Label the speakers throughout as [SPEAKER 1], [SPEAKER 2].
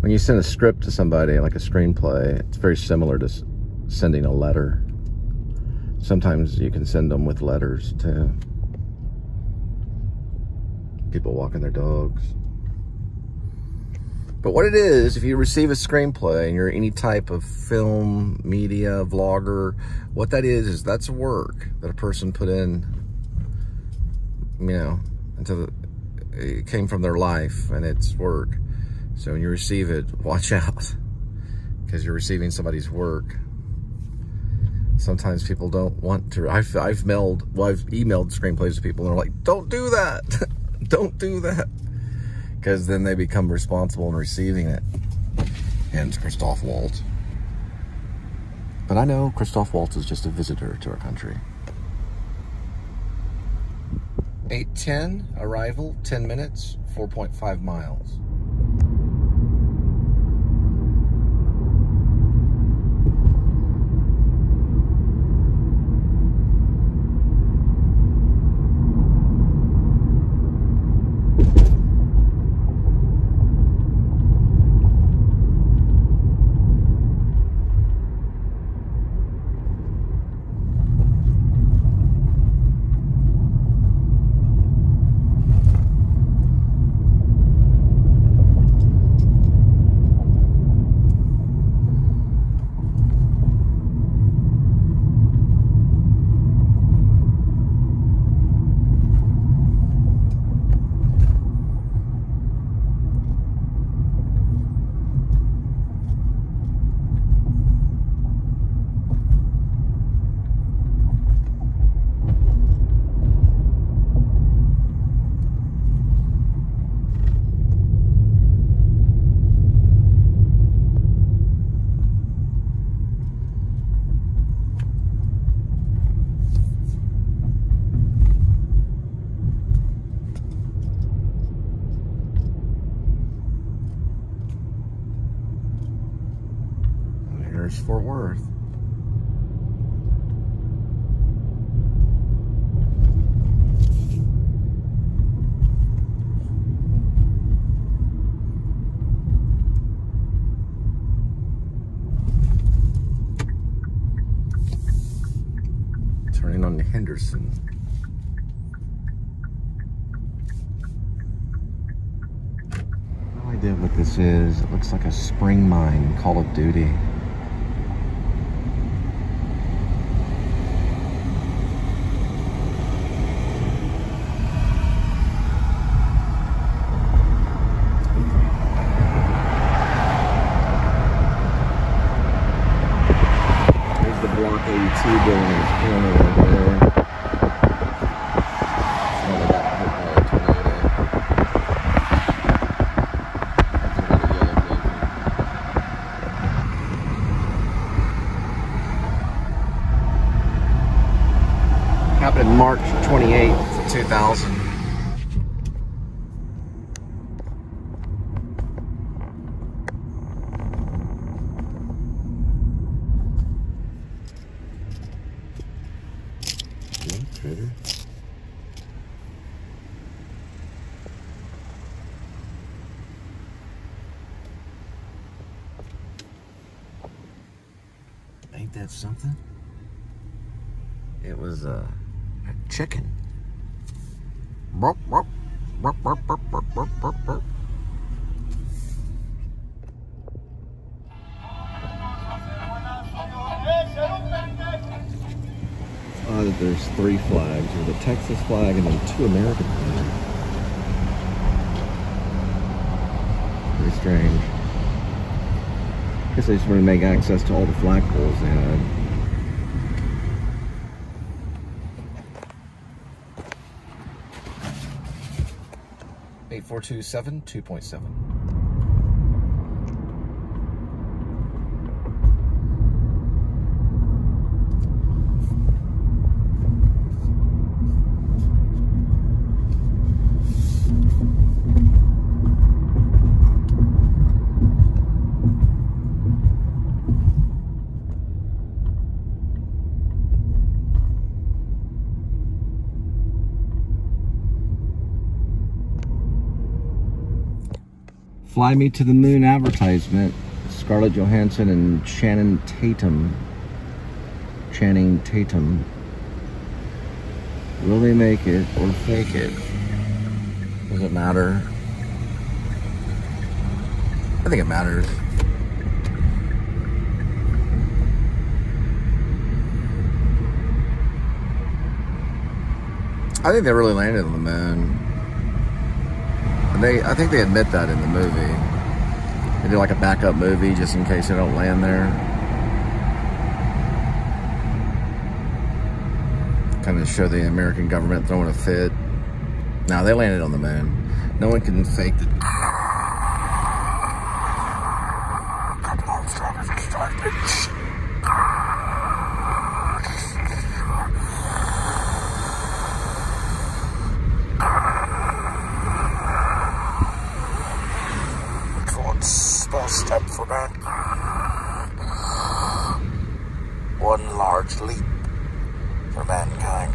[SPEAKER 1] When you send a script to somebody, like a screenplay, it's very similar to sending a letter. Sometimes you can send them with letters to people walking their dogs. But what it is, if you receive a screenplay and you're any type of film, media, vlogger, what that is that's work that a person put in, you know, it came from their life, and it's work. So when you receive it, watch out, because you're receiving somebody's work. Sometimes people don't want to. I've emailed screenplays to people, and they're like, "Don't do that, don't do that," because then they become responsible in receiving it. Hence Christoph Waltz. But I know Christoph Waltz is just a visitor to our country. 8:10 arrival, 10 minutes, 4.5 miles. There's Fort Worth. Turning on to Henderson. No idea what this is. It looks like a spring mine in Call of Duty. Block 82 building is corner right there. Oh, they got hit by a tornado. Happened March 28th, 2000. Critter. Ain't that something? It was a chicken. Burp, burp, burp, burp, burp, burp, burp, burp, burp. That there's 3 flags. There's a Texas flag and then 2 American flags. Pretty strange. Guess they just wanted to make access to all the flagpoles they had. (8427) 2.7. Fly Me to the Moon advertisement. Scarlett Johansson and Channing Tatum. Will they make it or fake it? Does it matter? I think it matters. I think they really landed on the moon. And I think they admit that in the movie. They do like a backup movie just in case they don't land there. Kind of show the American government throwing a fit. Now they landed on the moon. No one can fake the.
[SPEAKER 2] Small step for man. One large leap for mankind.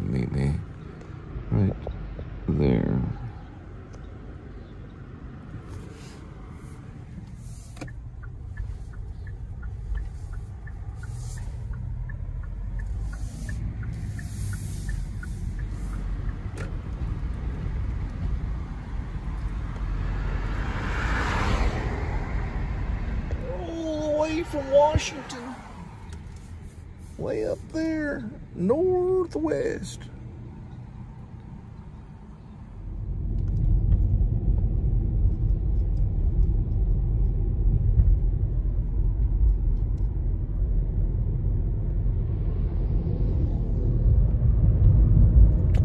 [SPEAKER 1] Meet me right there. All the way from Washington. Way up there, northwest.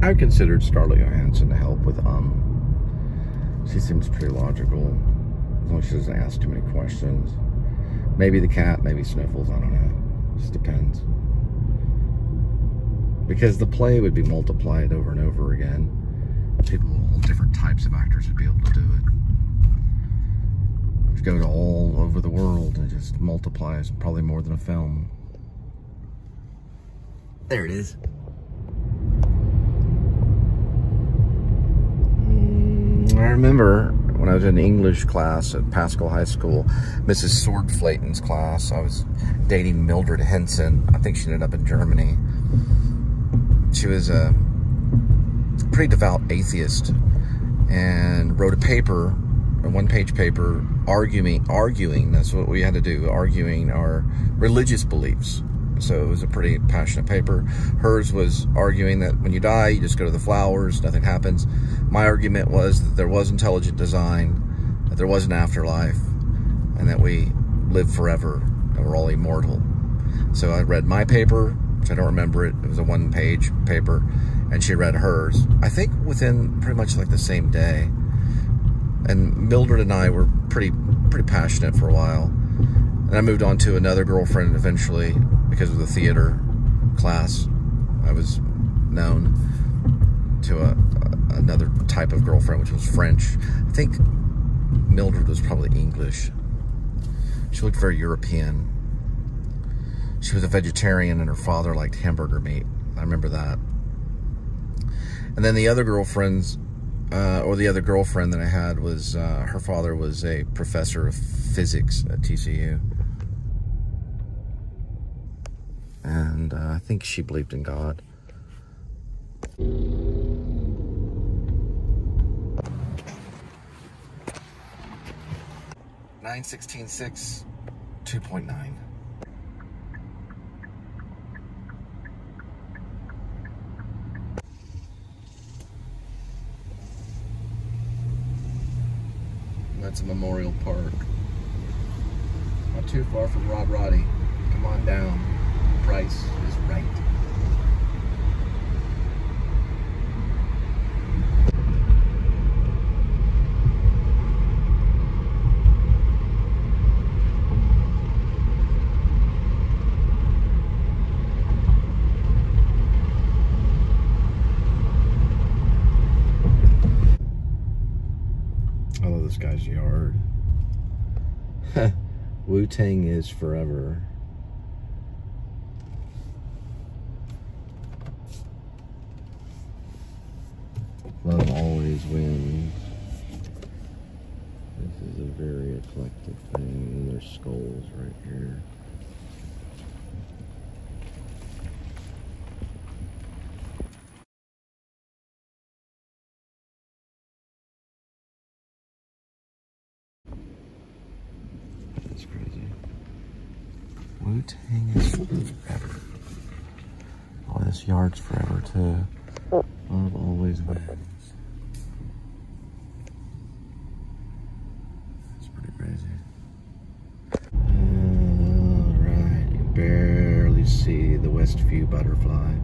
[SPEAKER 1] I considered Scarlett Johansson to help with she seems pretty logical, as long as she doesn't ask too many questions. Maybe the cat, maybe Sniffles, I don't know. Just depends. Because the play would be multiplied over and over again. People, all different types of actors would be able to do it. Just go to all over the world and just multiplies probably more than a film. There it is. I remember when I was in English class at Pascal High School, Mrs. Swordflaten's class, I was dating Mildred Henson. I think she ended up in Germany. She was a pretty devout atheist and wrote a paper, a one-page paper, arguing, that's what we had to do, arguing our religious beliefs. So it was a pretty passionate paper. Hers was arguing that when you die, you just go to the flowers, nothing happens. My argument was that there was intelligent design, that there was an afterlife, and that we live forever, and we're all immortal. So I read my paper, which I don't remember it. It was a one-page paper, and she read hers. I think within pretty much like the same day. And Mildred and I were pretty passionate for a while. And I moved on to another girlfriend eventually because of the theater class. I was known to another type of girlfriend, which was French. I think Mildred was probably English. She looked very European. She was a vegetarian and her father liked hamburger meat. I remember that. And then the other girlfriends, or the other girlfriend that I had was, her father was a professor of physics at TCU. And I think she believed in God. 9/16/6, 2.9. That's a memorial park. Not too far from Rod Roddy. Come on down. The price is right. guy's yard. Wu-Tang is forever. Love always wins. This is a very eclectic thing, and there's skulls right here. That's crazy. Wu-Tang is forever. Oh, this yard's forever too. Love always wins. That's pretty crazy. Alright, you barely see the Westview butterfly.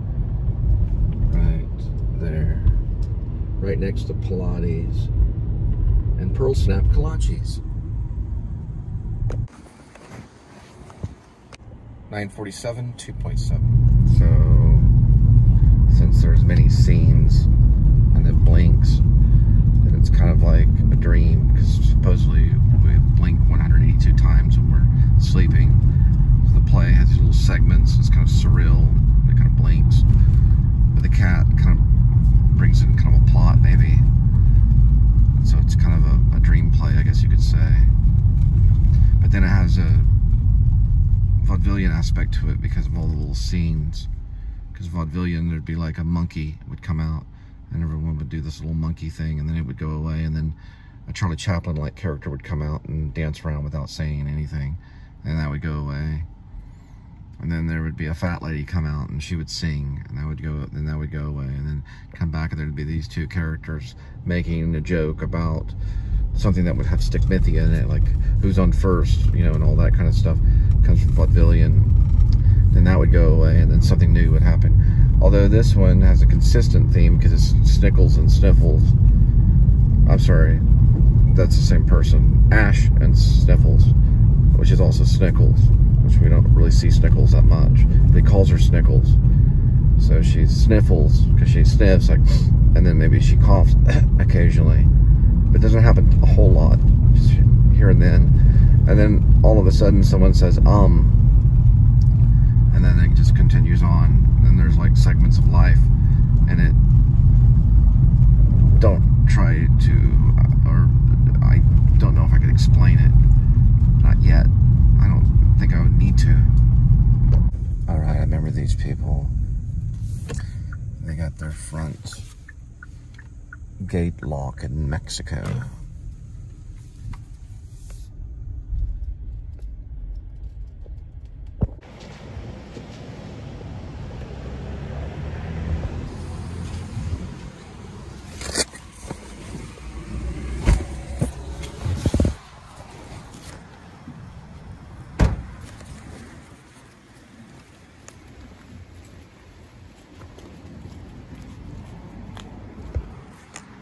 [SPEAKER 1] Right there. Right next to Pilates and Pearl Snap Kolaches. 947, 2.7. So, since there's many scenes and it blinks, then it's kind of like a dream, because supposedly we blink 182 times when we're sleeping. So the play has these little segments, it's kind of surreal, it kind of blinks. But the cat kind of brings in kind of a plot, maybe. So it's kind of a dream play, I guess you could say. But then it has a vaudevillian aspect to it because of all the little scenes. Because vaudevillian, there'd be like a monkey would come out and everyone would do this little monkey thing and then it would go away, and then a Charlie Chaplin-like character would come out and dance around without saying anything, and that would go away. And then there would be a fat lady come out and she would sing, and that would go away, and then come back and there'd be these two characters making a joke about something that would have stigmithia in it, like who's on first, you know, and all that kind of stuff comes from vaudevillian. Then that would go away, and then something new would happen. Although this one has a consistent theme because it's Snickles and Sniffles. I'm sorry, that's the same person. Ash and Sniffles, which is also Snickles, which we don't really see Snickles that much. But he calls her Snickles. So she's Sniffles because she sniffs, like, and then maybe she coughs occasionally. But it doesn't happen a whole lot, just here and then. And then all of a sudden someone says, and then it just continues on. And there's like segments of life, and it, don't try to, or I don't know if I could explain it. Not yet. I don't think I would need to. Alright, I remember these people. They got their front gate lock in Mexico.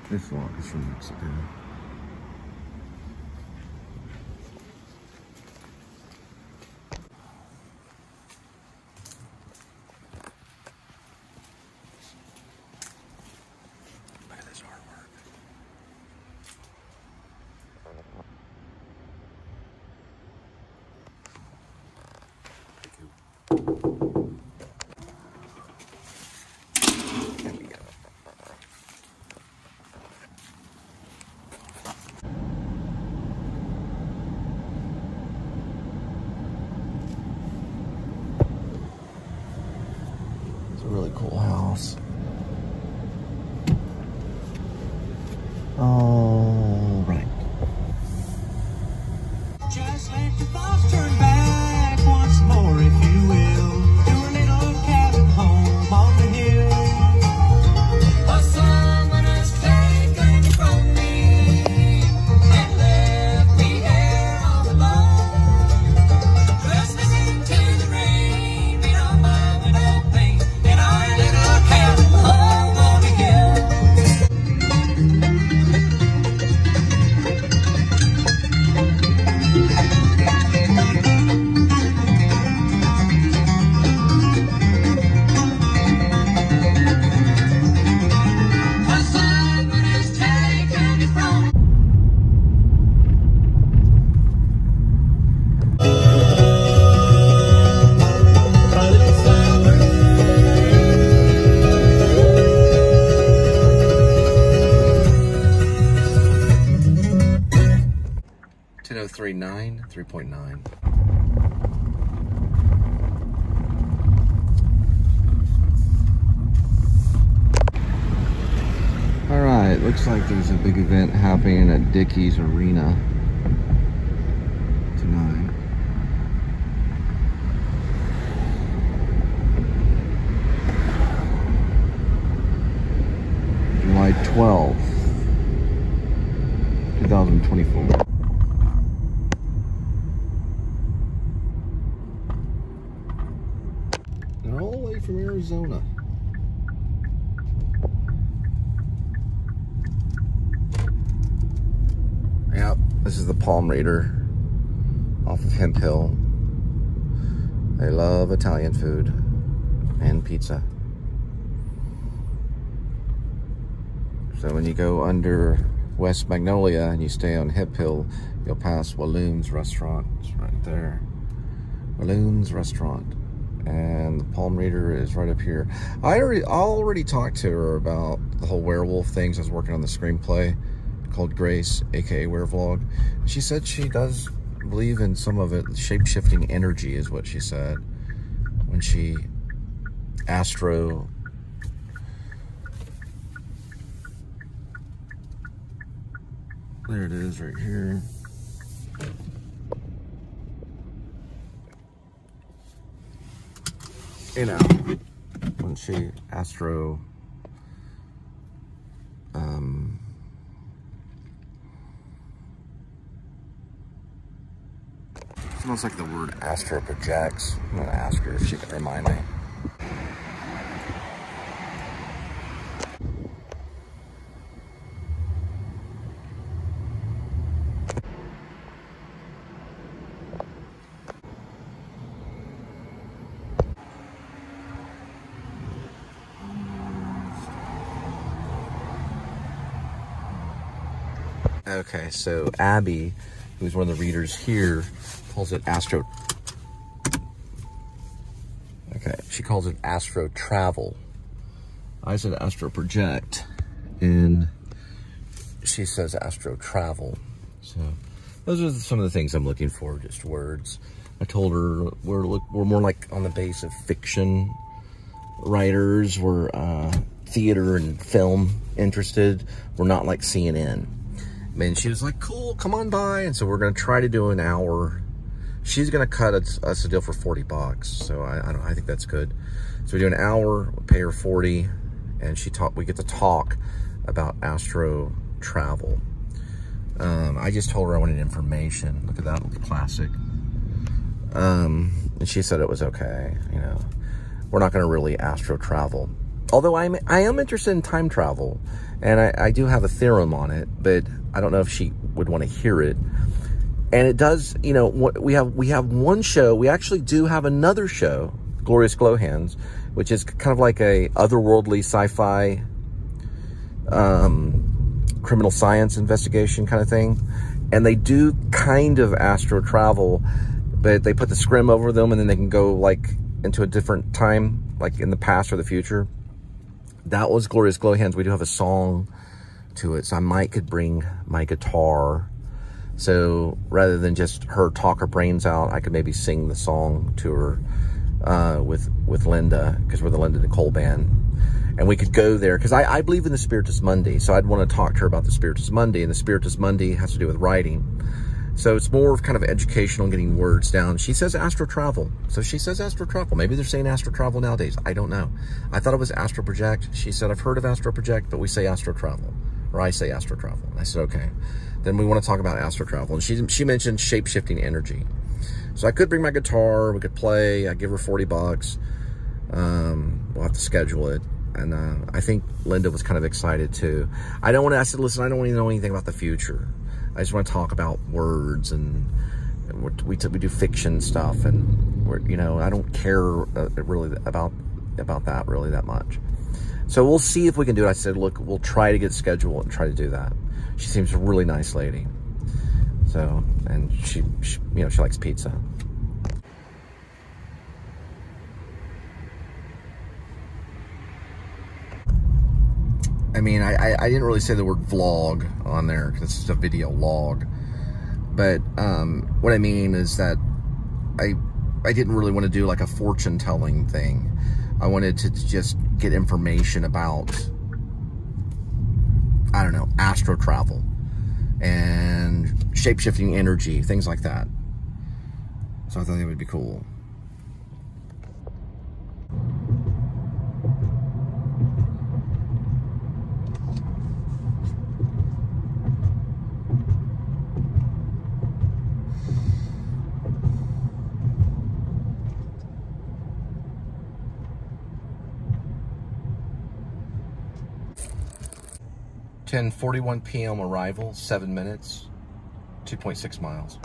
[SPEAKER 1] This lock is from Mexico. Look at this artwork. There we go. Really cool house. All right.
[SPEAKER 3] Just let the thoughts turn back once more, if you will. Do
[SPEAKER 1] 3.9, 3.9. All right, looks like there's a big event happening at Dickies Arena tonight. July 12th, 2024. They're all the way from Arizona. Yep, this is the Palm Raider off of Hemp Hill. They love Italian food and pizza. So when you go under West Magnolia and you stay on Hemp Hill, you'll pass Walloons Restaurant. It's right there. Walloons Restaurant. And the Palm Raider is right up here. I already talked to her about the whole werewolf things. I was working on the screenplay called Grace, aka Werevlog. She said she does believe in some of it. Shape-shifting energy is what she said when she astro there it is right here. You know, when she astro smells like the word astro projects. I'm gonna ask her if she can remind me. Okay, so Abby, who's one of the readers here, calls it astro. Okay, she calls it astro travel. I said astro project, and she says astro travel. So those are some of the things I'm looking for, just words. I told her we're more like on the base of fiction writers. We're theater and film interested. We're not like CNN. And she was like, cool, come on by. And so we're going to try to do an hour. She's going to cut us a deal for $40. So I think that's good. So we do an hour, we pay her 40, and we get to talk about astro travel. I just told her I wanted information. Look at that little classic. And she said it was okay. You know, we're not going to really astro travel. Although I am interested in time travel, and I do have a theorem on it, but I don't know if she would want to hear it. And it does, you know, we have one show. We actually do have another show, Glorious Glowhands, which is kind of like a otherworldly sci-fi criminal science investigation kind of thing. And they do kind of astro travel, but they put the scrim over them, and then they can go like into a different time, like in the past or the future. That was Glorious Glowhands. We do have a song to it, so I could bring my guitar. So rather than just her talk her brains out, I could maybe sing the song to her with Linda, because we're the Linda Nicole band. And we could go there, because I believe in the Spiritus Mundi, so I'd want to talk to her about the Spiritus Mundi, and the Spiritus Mundi has to do with writing. So it's more of kind of educational, getting words down. She says astro travel. So she says astro travel. Maybe they're saying astro travel nowadays. I don't know. I thought it was astro project. She said, I've heard of astro project, but we say astro travel. Or I say astro travel. And I said, okay. Then we want to talk about astro travel. And she mentioned shape-shifting energy. So I could bring my guitar. We could play. I'd give her $40. We'll have to schedule it. And I think Linda was kind of excited too. I said, listen, I don't want to know anything about the future. I just want to talk about words, and we do fiction stuff, and you know, I don't care really about that really that much. So we'll see if we can do it. I said, look, we'll try to get scheduled and try to do that. She seems a really nice lady. So, and she you know, she likes pizza. I mean, I didn't really say the word vlog on there because it's just a video log. But what I mean is that I didn't really want to do like a fortune telling thing. I wanted to just get information about, I don't know, astro travel and shape-shifting energy, things like that. So I thought it would be cool. (10:41 p.m. arrival, 7 minutes, 2.6 miles.